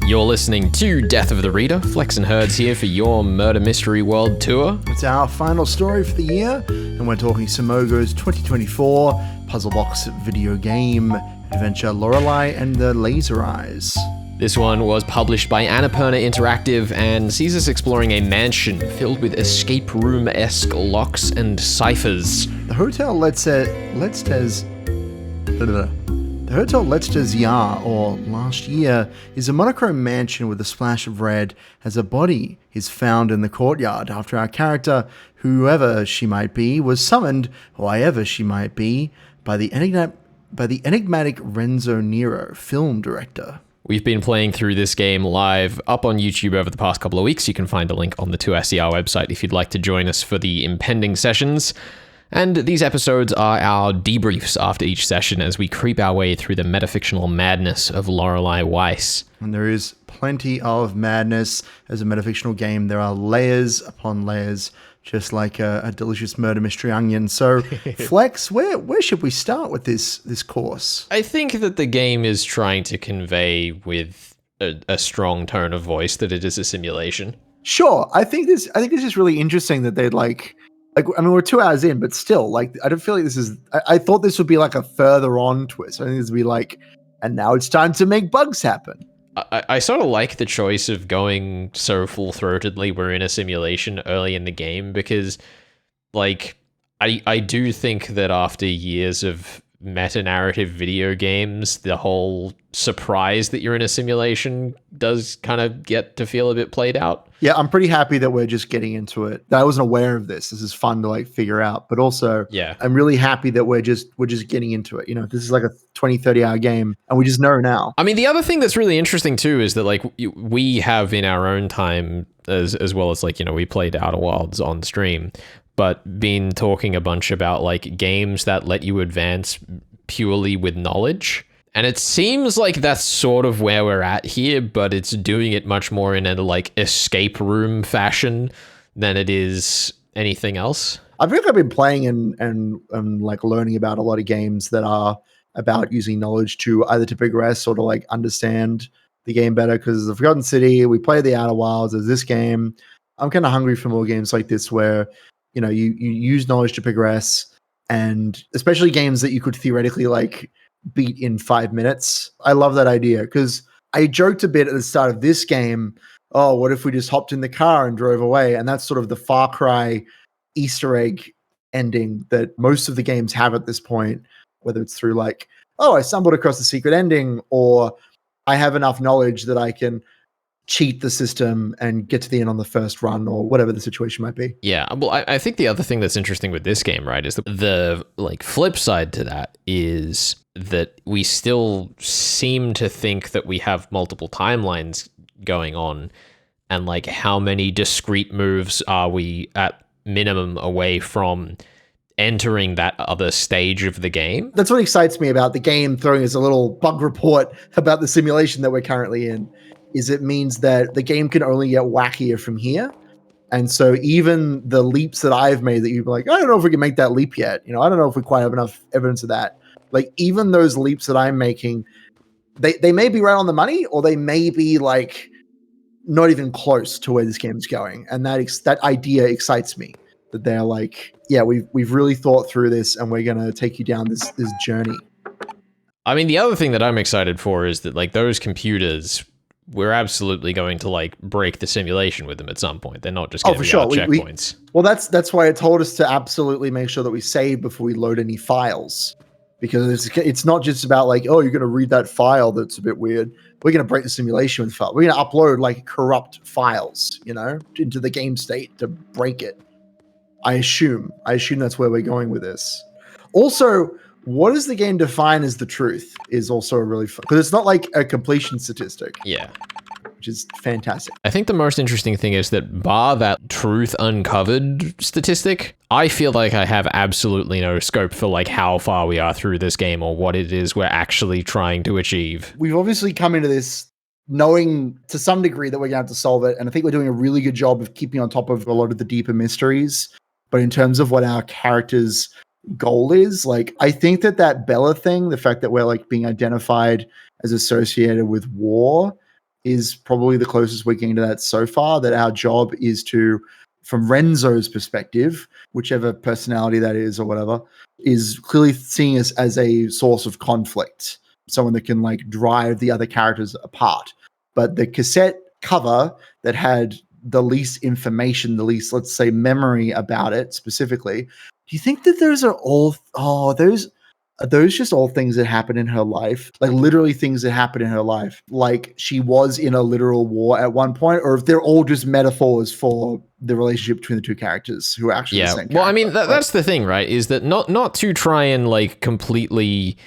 You're listening to Death of the Reader. Flex and Herds here for your Murder Mystery World Tour. It's our final story for the year, and we're talking Simogo's 2024 puzzle box video game adventure Lorelei and the Laser Eyes. This one was published by Annapurna Interactive and sees us exploring a mansion filled with escape room-esque locks and ciphers. The Hotel Letztes Jahr, or Last Year, is a monochrome mansion with a splash of red as a body is found in the courtyard after our character, whoever she might be, was summoned, whoever she might be, by the enigmatic Renzo Nero, film director. We've been playing through this game live up on YouTube over the past couple of weeks. You can find a link on the 2SER website if you'd like to join us for the impending sessions. And these episodes are our debriefs after each session as we creep our way through the metafictional madness of Lorelei Weiss. And there is plenty of madness as a metafictional game. There are layers upon layers, just like a delicious murder mystery onion. So, Flex, where should we start with this course? I think that the game is trying to convey with a strong tone of voice that it is a simulation. Sure, I think this is really interesting that they'd we're 2 hours in, but still, I don't feel like this is. I thought this would be like a further on twist. I think this would be like, and now it's time to make bugs happen. I sort of like the choice of going so full-throatedly we're in a simulation early in the game because, I do think that after years of meta-narrative video games, the whole surprise that you're in a simulation does kind of get to feel a bit played out. Yeah, I'm pretty happy that we're just getting into it. I wasn't aware of this. This is fun to figure out, but also I'm really happy that we're just getting into it. You know, this is like a 20, 30 hour game and we just know now. I mean, the other thing that's really interesting too is that we have in our own time as well as we played Outer Wilds on stream, but been talking a bunch about games that let you advance purely with knowledge. And it seems like that's sort of where we're at here, but it's doing it much more in a escape room fashion than it is anything else. I feel like I've been playing and learning about a lot of games that are about using knowledge to either to progress or to understand the game better. Because the Forgotten City, we played the Outer Wilds, there's this game. I'm kind of hungry for more games like this where you use knowledge to progress, and especially games that you could theoretically beat in 5 minutes. I love that idea because I joked a bit at the start of this game, oh, what if we just hopped in the car and drove away? And that's sort of the Far Cry Easter egg ending that most of the games have at this point, whether it's through I stumbled across the secret ending, or I have enough knowledge that I can cheat the system and get to the end on the first run, or whatever the situation might be. Yeah, well, I think the other thing that's interesting with this game, right, is the flip side to that is that we still seem to think that we have multiple timelines going on, and how many discrete moves are we at minimum away from entering that other stage of the game. That's what excites me about the game throwing us a little bug report about the simulation that we're currently in. Is it means that the game can only get wackier from here. And so even the leaps that I've made that you'd be I don't know if we can make that leap yet. I don't know if we quite have enough evidence of that. Even those leaps that I'm making, they may be right on the money, or they may be not even close to where this game's going. And that idea excites me, that they're we've really thought through this and we're going to take you down this journey. I mean, the other thing that I'm excited for is that those computers, we're absolutely going to break the simulation with them at some point. They're not just going to be our checkpoints. Well, that's why it told us to absolutely make sure that we save before we load any files, because it's not just about you're going to read that file that's a bit weird. We're going to break the simulation with file. We're going to upload corrupt files, into the game state to break it. I assume that's where we're going with this. Also, what does the game define as the truth is also a really fun, because it's not a completion statistic. Yeah. Which is fantastic. I think the most interesting thing is that bar that truth uncovered statistic, I feel like I have absolutely no scope for how far we are through this game or what it is we're actually trying to achieve. We've obviously come into this knowing to some degree that we're going to have to solve it. And I think we're doing a really good job of keeping on top of a lot of the deeper mysteries. But in terms of what our characters' goal is, I think that Bella thing, the fact that we're being identified as associated with war, is probably the closest we're getting to that so far, that our job is to, from Renzo's perspective, whichever personality that is or whatever, is clearly seeing us as a source of conflict, someone that can like drive the other characters apart. But the cassette cover that had the least information, the least, let's say, memory about it specifically, do you think that those are all, are those just all things that happen in her life? Like literally things that happen in her life? Like she was in a literal war at one point? Or if they're all just metaphors for the relationship between the two characters who are actually the same well, I mean, character, that's the thing, right? Is that not to try and like completely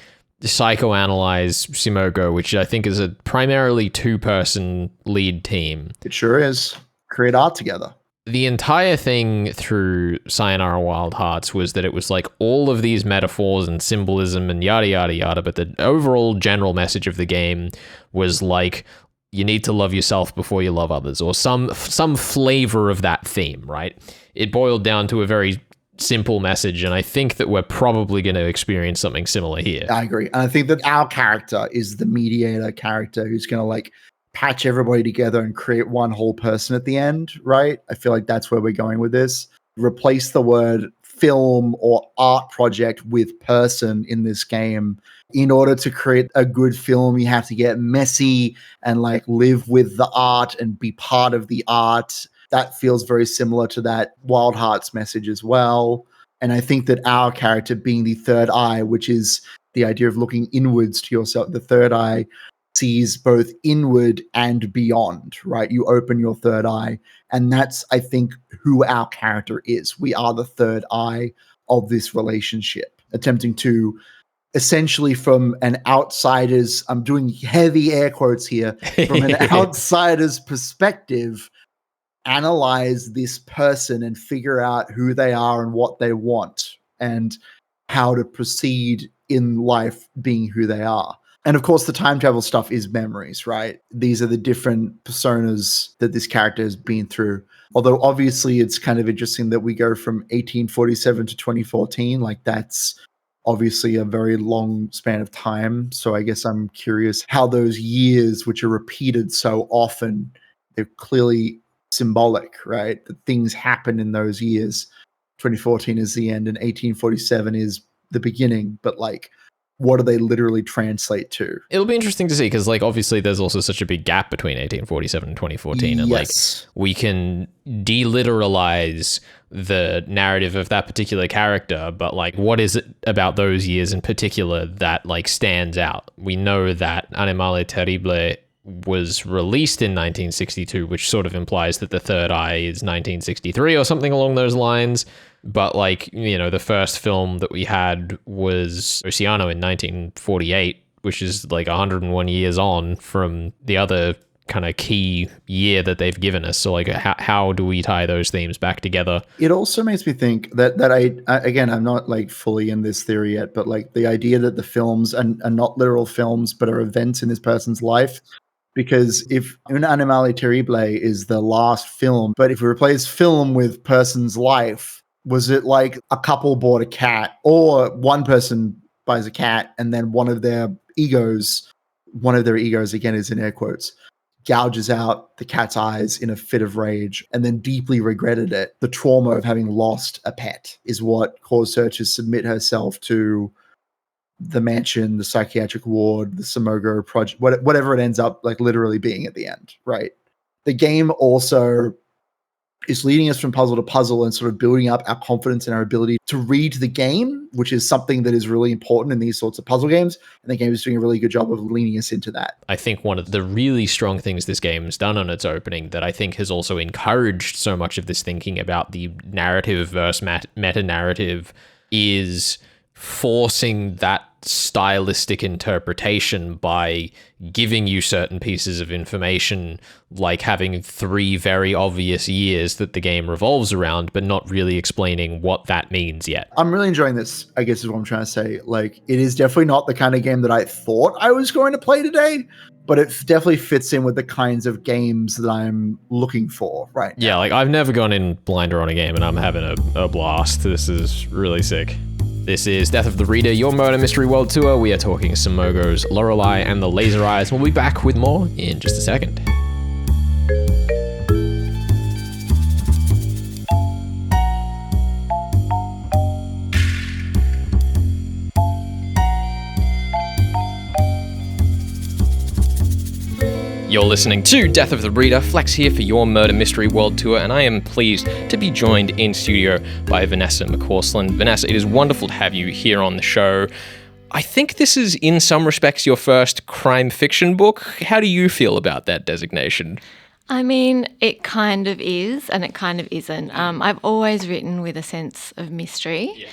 psychoanalyze Simogo, which I think is a primarily two-person lead team. It sure is. Create art together. The entire thing through Sayonara Wild Hearts was that it was like all of these metaphors and symbolism and yada, yada, yada. But the overall general message of the game was like, you need to love yourself before you love others, or some flavor of that theme, right? It boiled down to a very simple message, and I think that we're probably going to experience something similar here. I agree. And I think that our character is the mediator character who's going to like patch everybody together and create one whole person at the end, right? I feel like that's where we're going with this. Replace the word film or art project with person in this game. In order to create a good film, you have to get messy and like live with the art and be part of the art. That feels very similar to that Wild Hearts message as well. And I think that our character being the third eye, which is the idea of looking inwards to yourself, the third eye sees both inward and beyond, right? You open your third eye. And that's, I think, who our character is. We are the third eye of this relationship, attempting to essentially from an outsider's, I'm doing heavy air quotes here, from an outsider's perspective, analyze this person and figure out who they are and what they want and how to proceed in life being who they are. And of course, the time travel stuff is memories, right? These are the different personas that this character has been through. Although obviously it's kind of interesting that we go from 1847 to 2014. Like that's obviously a very long span of time. So I guess I'm curious how those years, which are repeated so often, they're clearly symbolic, right? That things happen in those years. 2014 is the end and 1847 is the beginning. But like, what do they literally translate to? It'll be interesting to see because, like, obviously there's also such a big gap between 1847 and 2014. And, like, we can deliteralize the narrative of that particular character, but, like, what is it about those years in particular that, like, stands out? We know that Animale Terrible was released in 1962, which sort of implies that the third eye is 1963 or something along those lines. But like, you know, the first film that we had was Oceano in 1948, which is like 101 years on from the other kind of key year that they've given us. So like, how do we tie those themes back together? It also makes me think that I again, I'm not like fully in this theory yet, but like the idea that the films are not literal films, but are events in this person's life. Because if Un Animale Terrible is the last film, but if we replace film with person's life, was it like a couple bought a cat or one person buys a cat and then one of their egos again is in air quotes, gouges out the cat's eyes in a fit of rage and then deeply regretted it. The trauma of having lost a pet is what caused her to submit herself to the mansion, the psychiatric ward, the Simogo project, whatever it ends up like literally being at the end, right? The game also is leading us from puzzle to puzzle and sort of building up our confidence in our ability to read the game, which is something that is really important in these sorts of puzzle games. And the game is doing a really good job of leaning us into that. I think one of the really strong things this game has done on its opening that I think has also encouraged so much of this thinking about the narrative versus meta-narrative is forcing that stylistic interpretation by giving you certain pieces of information, like having 3 very obvious years that the game revolves around, but not really explaining what that means yet. I'm really enjoying this, I guess is what I'm trying to say. Like, it is definitely not the kind of game that I thought I was going to play today, but it definitely fits in with the kinds of games that I'm looking for right now. Yeah, like I've never gone in blinder on a game and I'm having a blast. This is really sick. This is Death of the Reader, your murder mystery world tour. We are talking Simogo's Lorelei and the Laser Eyes. We'll be back with more in just a second. You're listening to Death of the Reader. Flex here for your murder mystery world tour, and I am pleased to be joined in studio by Vanessa McCausland. Vanessa, it is wonderful to have you here on the show. I think this is, in some respects, your first crime fiction book. How do you feel about that designation? I mean, it kind of is, and it kind of isn't. I've always written with a sense of mystery. Yeah.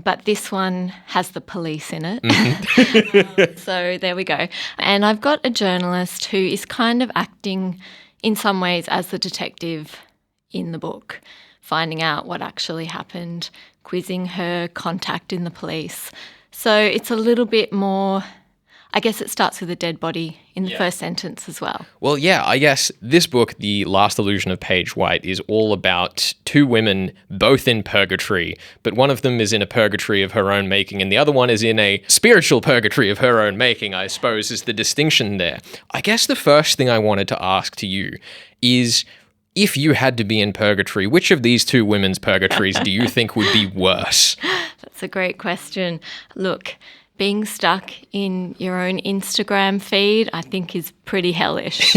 But this one has the police in it. Mm-hmm. So there we go. And I've got a journalist who is kind of acting in some ways as the detective in the book, finding out what actually happened, quizzing her contact in the police. So it's a little bit more, I guess it starts with a dead body in the first sentence as well. Well, yeah, I guess this book, The Last Illusion of Paige White, is all about two women, both in purgatory, but one of them is in a purgatory of her own making, and the other one is in a spiritual purgatory of her own making, I suppose, is the distinction there. I guess the first thing I wanted to ask to you is, if you had to be in purgatory, which of these two women's purgatories do you think would be worse? That's a great question. Look, being stuck in your own Instagram feed, I think, is pretty hellish.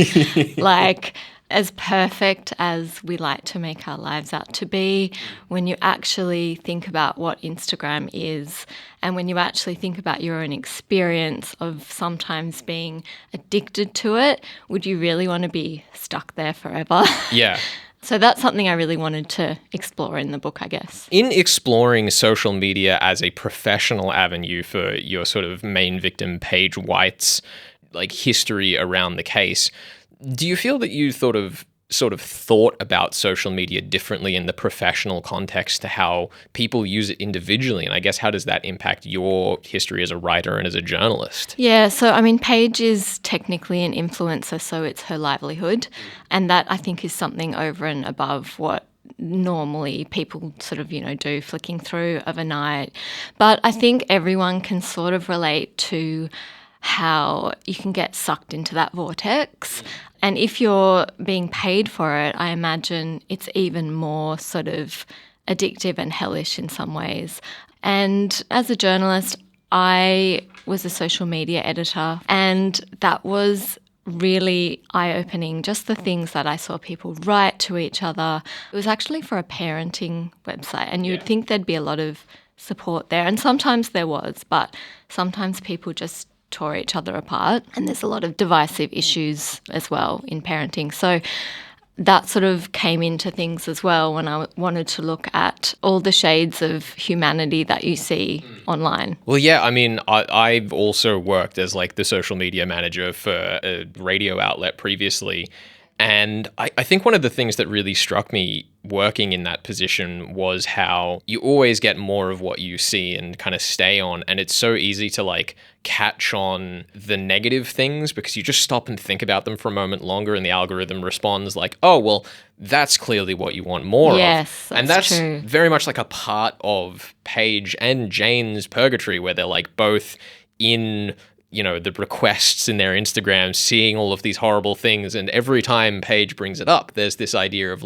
Like, as perfect as we like to make our lives out to be, when you actually think about what Instagram is, and when you actually think about your own experience of sometimes being addicted to it, would you really want to be stuck there forever? Yeah. So that's something I really wanted to explore in the book, I guess. In exploring social media as a professional avenue for your sort of main victim, Paige White's history around the case, do you feel that you sort of thought about social media differently in the professional context to how people use it individually? And I guess how does that impact your history as a writer and as a journalist? Yeah, so I mean, Paige is technically an influencer, so it's her livelihood. And that, I think, is something over and above what normally people sort of, do flicking through of a night. But I think everyone can sort of relate to how you can get sucked into that vortex. And if you're being paid for it, I imagine it's even more sort of addictive and hellish in some ways. And as a journalist, I was a social media editor, and that was really eye-opening, just the things that I saw people write to each other. It was actually for a parenting website, and you would think there'd be a lot of support there. And sometimes there was, but sometimes people just tore each other apart, and there's a lot of divisive issues as well in parenting. So that sort of came into things as well when I wanted to look at all the shades of humanity that you see online. Well, yeah, I mean, I've also worked as the social media manager for a radio outlet previously. And I think one of the things that really struck me working in that position was how you always get more of what you see and kind of stay on. And it's so easy to catch on the negative things because you just stop and think about them for a moment longer and the algorithm responds oh, well, that's clearly what you want more of. Yes, and that's true. Very much a part of Paige and Jane's purgatory where they're both in the requests in their Instagram, seeing all of these horrible things. And every time Paige brings it up, there's this idea of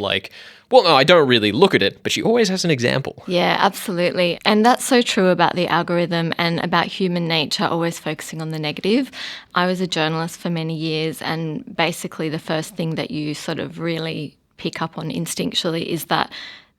well, no, I don't really look at it, but she always has an example. Yeah, absolutely. And that's so true about the algorithm and about human nature always focusing on the negative. I was a journalist for many years, and basically the first thing that you sort of really pick up on instinctually is that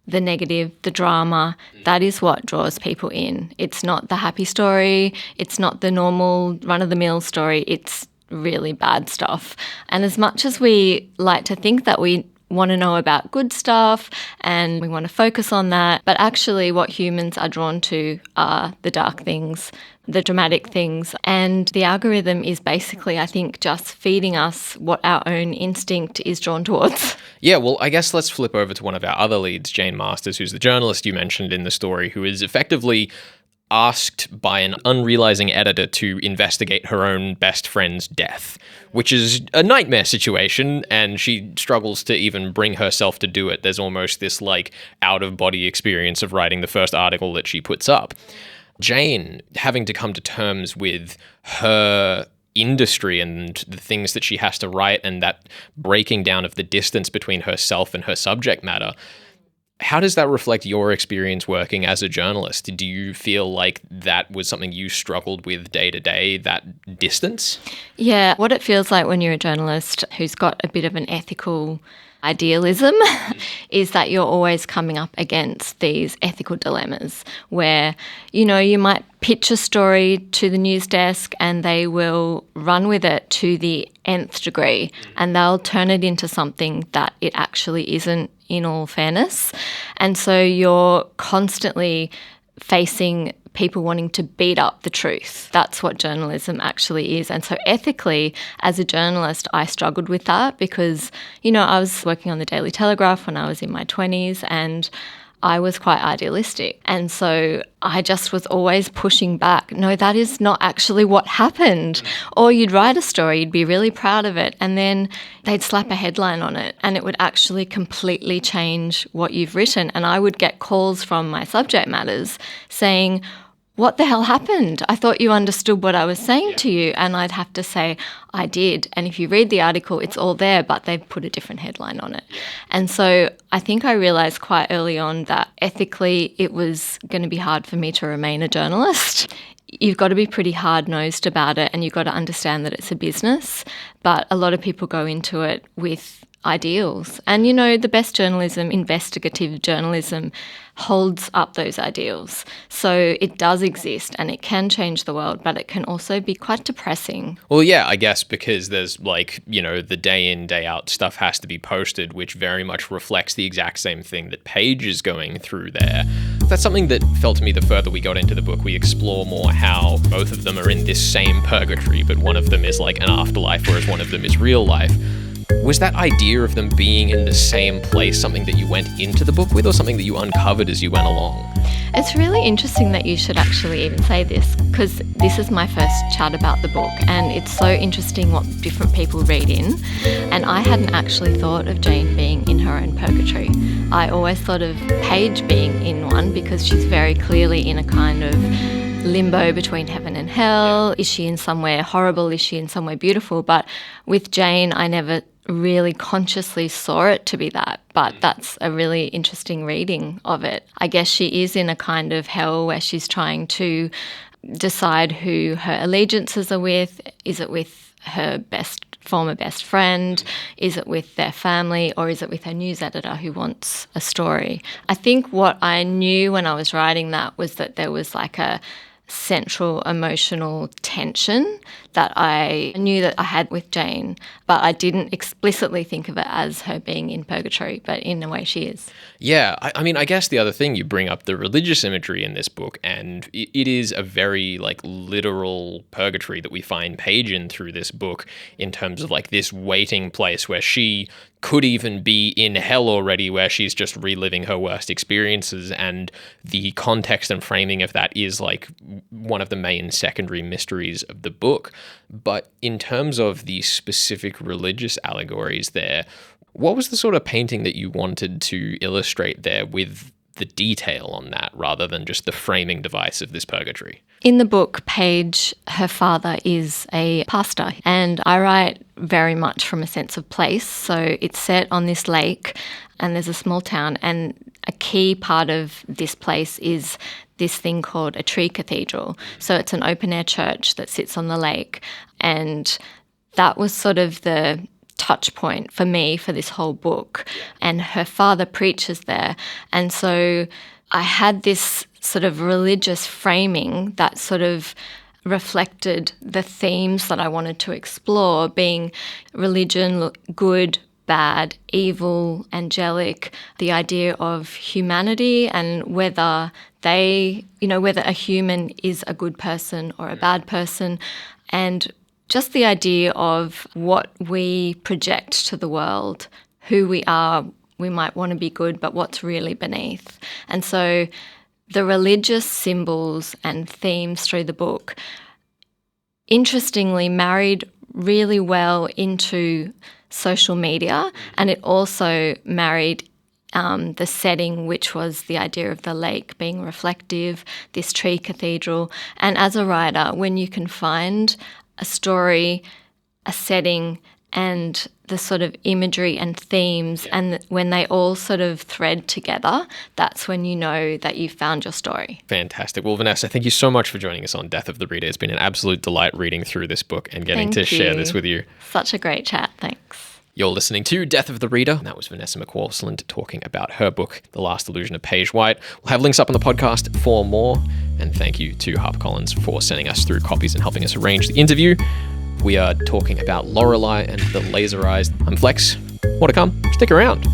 the negative, the drama, that is what draws people in. It's not the happy story. It's not the normal run-of-the-mill story. It's really bad stuff. And as much as we like to think that we want to know about good stuff and we want to focus on that, but actually what humans are drawn to are the dark things, the dramatic things. And the algorithm is basically, I think, just feeding us what our own instinct is drawn towards. Yeah, well, I guess let's flip over to one of our other leads, Jane Masters, who's the journalist you mentioned in the story, who is effectively asked by an unrealizing editor to investigate her own best friend's death, which is a nightmare situation, and she struggles to even bring herself to do it. There's almost this like out-of-body experience of writing the first article that she puts up. Jane having to come to terms with her industry and the things that she has to write, and that breaking down of the distance between herself and her subject matter. How does that reflect your experience working as a journalist? Do you feel like that was something you struggled with day to day, that distance? Yeah, what it feels like when you're a journalist who's got a bit of an ethical idealism is that you're always coming up against these ethical dilemmas where, you might pitch a story to the news desk and they will run with it to the nth degree and they'll turn it into something that it actually isn't, in all fairness. And so you're constantly facing people wanting to beat up the truth. That's what journalism actually is. And so ethically, as a journalist, I struggled with that because, I was working on the Daily Telegraph when I was in my 20s and I was quite idealistic. And so I just was always pushing back. No, that is not actually what happened. Or you'd write a story, you'd be really proud of it, and then they'd slap a headline on it and it would actually completely change what you've written. And I would get calls from my subject matters saying, what the hell happened? I thought you understood what I was saying to you. And I'd have to say, I did. And if you read the article, it's all there, but they've put a different headline on it. And so I think I realised quite early on that ethically it was going to be hard for me to remain a journalist. You've got to be pretty hard-nosed about it and you've got to understand that it's a business. But a lot of people go into it with ideals. And, the best journalism, investigative journalism, holds up those ideals. So it does exist and it can change the world, but it can also be quite depressing. Well, yeah, I guess because there's the day in, day out stuff has to be posted, which very much reflects the exact same thing that Paige is going through there. That's something that felt to me the further we got into the book, we explore more how both of them are in this same purgatory, but one of them is like an afterlife, whereas one of them is real life. Was that idea of them being in the same place something that you went into the book with or something that you uncovered as you went along? It's really interesting that you should actually even say this because this is my first chat about the book and it's so interesting what different people read in. And I hadn't actually thought of Jane being in her own purgatory. I always thought of Paige being in one because she's very clearly in a kind of limbo between heaven and hell. Is she in somewhere horrible? Is she in somewhere beautiful? But with Jane, I never really consciously saw it to be that, but that's a really interesting reading of it. I guess she is in a kind of hell where she's trying to decide who her allegiances are with. Is it with her former best friend? Is it with their family? Or is it with her news editor who wants a story? I think what I knew when I was writing that was that there was like a central emotional tension that I knew that I had with Jane, but I didn't explicitly think of it as her being in purgatory, but in a way she is. Yeah, I mean, I guess the other thing, you bring up the religious imagery in this book, and it is a very literal purgatory that we find Paige in through this book in terms of this waiting place where she could even be in hell already, where she's just reliving her worst experiences, and the context and framing of that is one of the main secondary mysteries of the book. But in terms of the specific religious allegories there, what was the sort of painting that you wanted to illustrate there with the detail on that rather than just the framing device of this purgatory? In the book, Paige, her father is a pastor, and I write very much from a sense of place. So it's set on this lake and there's a small town, and a key part of this place is this thing called a tree cathedral. So it's an open-air church that sits on the lake, and that was sort of the touch point for me for this whole book. And her father preaches there. And so I had this sort of religious framing that sort of reflected the themes that I wanted to explore, being religion, good, bad, evil, angelic, the idea of humanity and whether whether a human is a good person or a bad person, and just the idea of what we project to the world, who we are. We might want to be good, but what's really beneath. And so the religious symbols and themes through the book, interestingly, married really well into social media, and it also married the setting, which was the idea of the lake being reflective, this tree cathedral. And as a writer, when you can find a story, a setting, and the sort of imagery and themes, and when they all sort of thread together, that's when you know that you've found your story. Fantastic. Well, Vanessa, thank you so much for joining us on Death of the Reader. It's been an absolute delight reading through this book and getting to share this with you. Such a great chat. Thanks. You're listening to Death of the Reader. That was Vanessa McCausland talking about her book, The Last Illusion of Paige White. We'll have links up on the podcast for more. And thank you to HarperCollins for sending us through copies and helping us arrange the interview. We are talking about Lorelei and the Laser Eyes. I'm Flex. More to come. Stick around.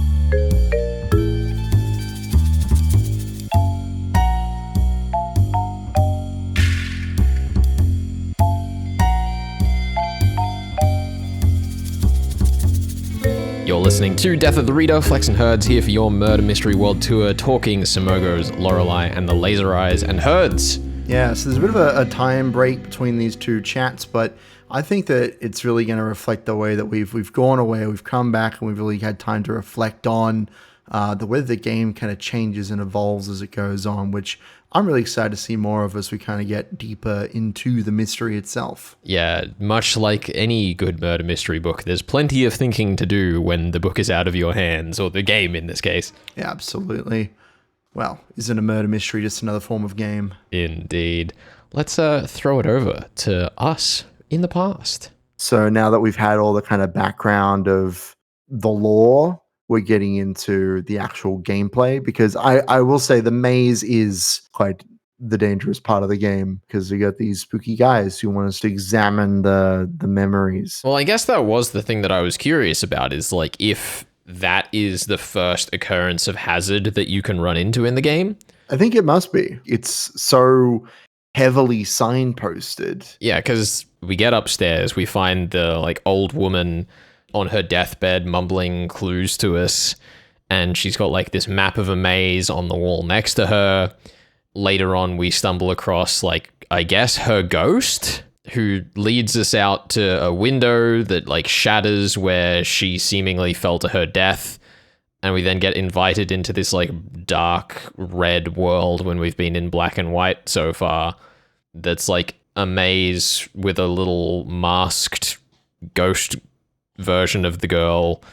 You're listening to Death of the Reader. Flex and Herds here for your Murder Mystery World Tour, talking Simogo's Lorelei and the Laser Eyes and Herds. Yeah, so there's a bit of a time break between these two chats, but I think that it's really going to reflect the way that we've gone away, we've come back, and we've really had time to reflect on the way the game kind of changes and evolves as it goes on, which I'm really excited to see more of as we kind of get deeper into the mystery itself. Yeah, much like any good murder mystery book, there's plenty of thinking to do when the book is out of your hands, or the game in this case. Yeah, absolutely. Well, isn't a murder mystery just another form of game? Indeed. Let's throw it over to us in the past. So now that we've had all the kind of background of the lore, we're getting into the actual gameplay, because I will say the maze is quite the dangerous part of the game, because we got these spooky guys who want us to examine the memories. Well, I guess that was the thing that I was curious about, is like if that is the first occurrence of hazard that you can run into in the game. I think it must be. It's so heavily signposted. Yeah, because we get upstairs, we find the like old woman on her deathbed mumbling clues to us, and she's got like this map of a maze on the wall next to her. Later on, we stumble across, like, I guess her ghost, who leads us out to a window that like shatters where she seemingly fell to her death. And we then get invited into this like dark red world when we've been in black and white so far. That's like a maze with a little masked ghost version of the girl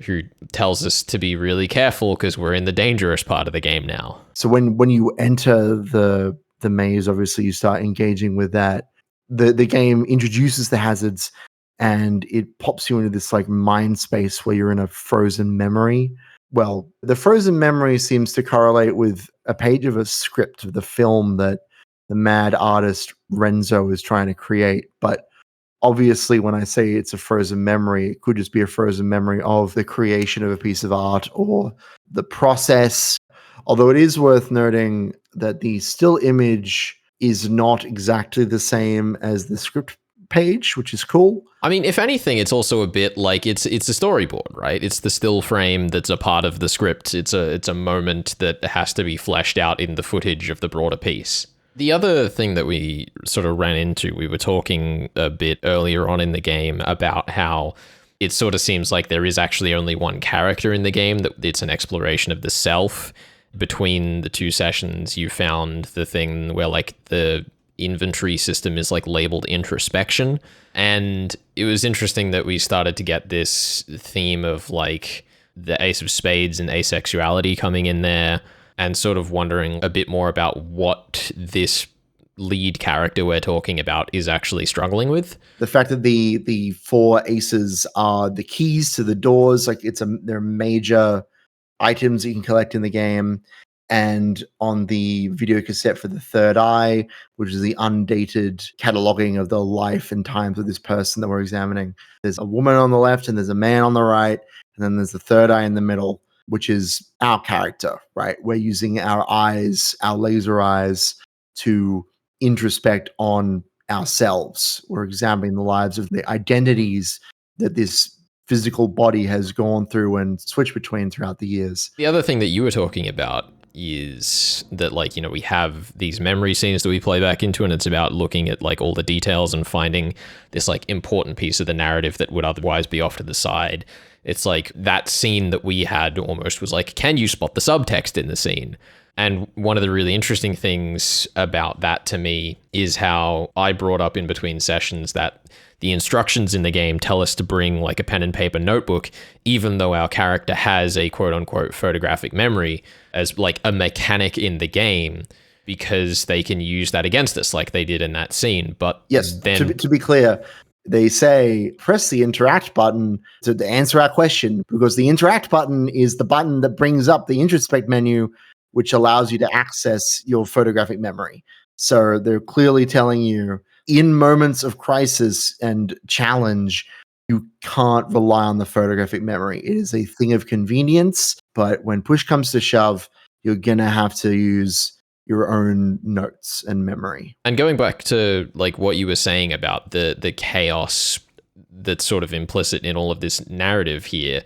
who tells us to be really careful because we're in the dangerous part of the game now. So when you enter the maze, obviously you start engaging with that. The game introduces the hazards, and it pops you into this like mind space where you're in a frozen memory. Well, the frozen memory seems to correlate with a page of a script of the film that the mad artist Renzo is trying to create. But obviously, when I say it's a frozen memory, it could just be a frozen memory of the creation of a piece of art or the process. Although it is worth noting that the still image is not exactly the same as the script page, which is cool. I mean, if anything, it's also a bit like it's a storyboard, right? It's the still frame that's a part of the script. It's a moment that has to be fleshed out in the footage of the broader piece. The other thing that we sort of ran into, we were talking a bit earlier on in the game about how it sort of seems like there is actually only one character in the game, that it's an exploration of the self. Between the two sessions, you found the thing where like the inventory system is like labeled introspection. And it was interesting that we started to get this theme of like the Ace of Spades and asexuality coming in there, and sort of wondering a bit more about what this lead character we're talking about is actually struggling with. The fact that the four aces are the keys to the doors, like they're major items you can collect in the game. And on the video cassette for the third eye, which is the undated cataloging of the life and times of this person that we're examining, there's a woman on the left and there's a man on the right, and then there's the third eye in the middle, which is our character, right? We're using our eyes, our laser eyes, to introspect on ourselves. We're examining the lives of the identities that this physical body has gone through and switched between throughout the years. The other thing that you were talking about, is that, like, you know, we have these memory scenes that we play back into, and it's about looking at like all the details and finding this like important piece of the narrative that would otherwise be off to the side. It's like that scene that we had almost was like, can you spot the subtext in the scene? And one of the really interesting things about that to me is how I brought up in between sessions that the instructions in the game tell us to bring like a pen and paper notebook, even though our character has a quote unquote photographic memory as like a mechanic in the game, because they can use that against us like they did in that scene. But yes, then to be clear, they say press the interact button to answer our question, because the interact button is the button that brings up the introspect menu, which allows you to access your photographic memory. So they're clearly telling you in moments of crisis and challenge, you can't rely on the photographic memory. It is a thing of convenience, but when push comes to shove, you're going to have to use your own notes and memory. And going back to like what you were saying about the chaos that's sort of implicit in all of this narrative here,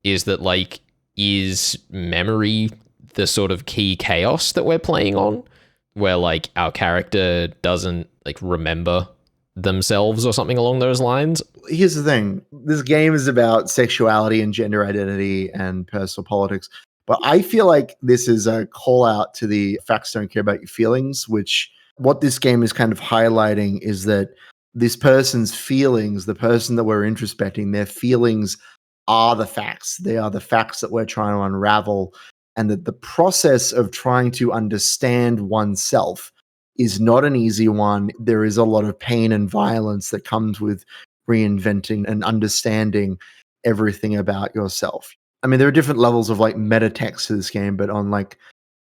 is that like, is memory the sort of key chaos that we're playing on, where like our character doesn't like remember themselves or something along those lines? Here's the thing. This game is about sexuality and gender identity and personal politics. But I feel like this is a call out to the facts don't care about your feelings, which what this game is kind of highlighting is that this person's feelings, the person that we're introspecting, their feelings are the facts. They are the facts that we're trying to unravel. And that the process of trying to understand oneself is not an easy one. There is a lot of pain and violence that comes with reinventing and understanding everything about yourself. I mean, there are different levels of like meta text to this game, but on like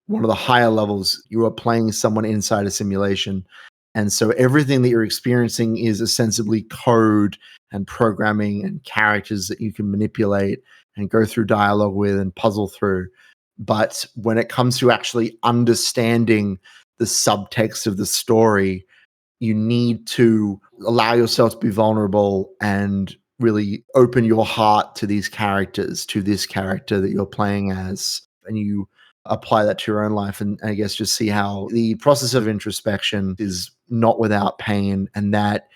one of the higher levels, you are playing someone inside a simulation. And so everything that you're experiencing is ostensibly code and programming and characters that you can manipulate and go through dialogue with and puzzle through. But when it comes to actually understanding the subtext of the story, you need to allow yourself to be vulnerable and really open your heart to these characters, to this character that you're playing as, and you apply that to your own life. And I guess just see how the process of introspection is not without pain, and that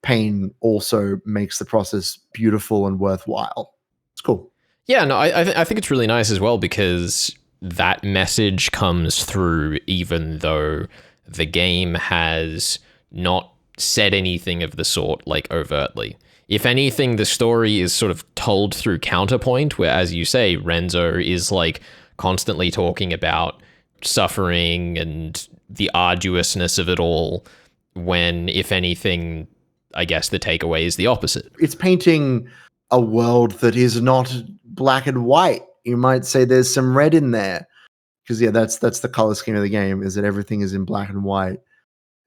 pain also makes the process beautiful and worthwhile. It's cool. Yeah, no, I think it's really nice as well, because that message comes through even though the game has not said anything of the sort, like overtly. If anything, the story is sort of told through counterpoint, where, as you say, Renzo is like constantly talking about suffering and the arduousness of it all, when, if anything, I guess the takeaway is the opposite. It's painting a world that is not black and white. You might say there's some red in there, because yeah, that's the color scheme of the game, is that everything is in black and white,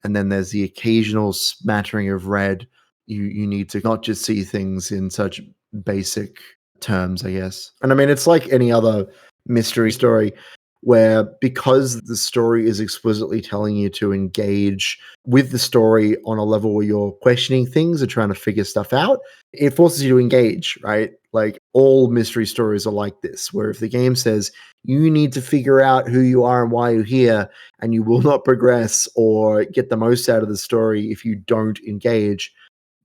and then there's the occasional smattering of red. You need to not just see things in such basic terms, I guess. And I mean, it's like any other mystery story, where because the story is explicitly telling you to engage with the story on a level where you're questioning things and trying to figure stuff out, it forces you to engage, right? Like all mystery stories are like this, where if the game says you need to figure out who you are and why you're here, and you will not progress or get the most out of the story if you don't engage,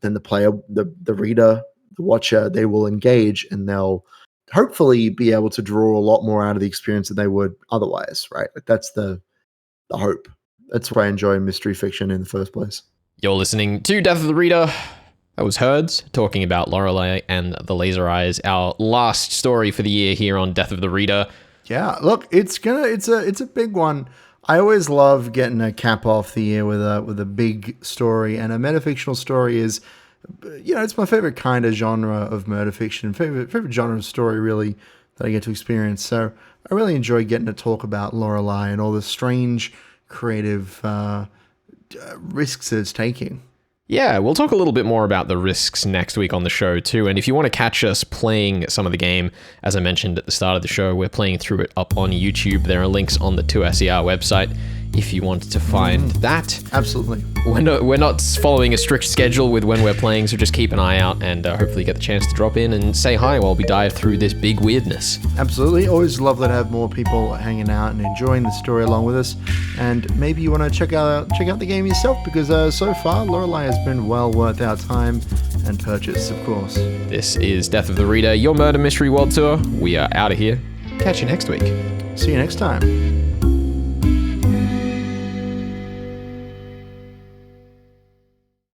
then the player, the reader, the watcher, they will engage, and they'll hopefully be able to draw a lot more out of the experience than they would otherwise, right? Like that's the hope. That's why I enjoy mystery fiction in the first place. You're listening to Death of the Reader. That was Herds talking about Lorelei and the Laser Eyes, our last story for the year here on Death of the Reader. Yeah, look, it's a big one. I always love getting a cap off the year with a big story, and a metafictional story is, you know, it's my favorite kind of genre of murder fiction, favorite genre of story really that I get to experience. So I really enjoy getting to talk about Lorelei and all the strange creative risks that it's taking. Yeah, we'll talk a little bit more about the risks next week on the show too. And if you want to catch us playing some of the game, as I mentioned at the start of the show, we're playing through it up on YouTube. There are links on the 2SER website if you want to find that. Absolutely. We're not following a strict schedule with when we're playing, so just keep an eye out and hopefully get the chance to drop in and say hi while we dive through this big weirdness. Absolutely. Always lovely to have more people hanging out and enjoying the story along with us. And maybe you want to check out the game yourself, because so far Lorelei has been well worth our time and purchase, of course. This is Death of the Reader, your murder mystery world tour. We are out of here. Catch you next week. See you next time.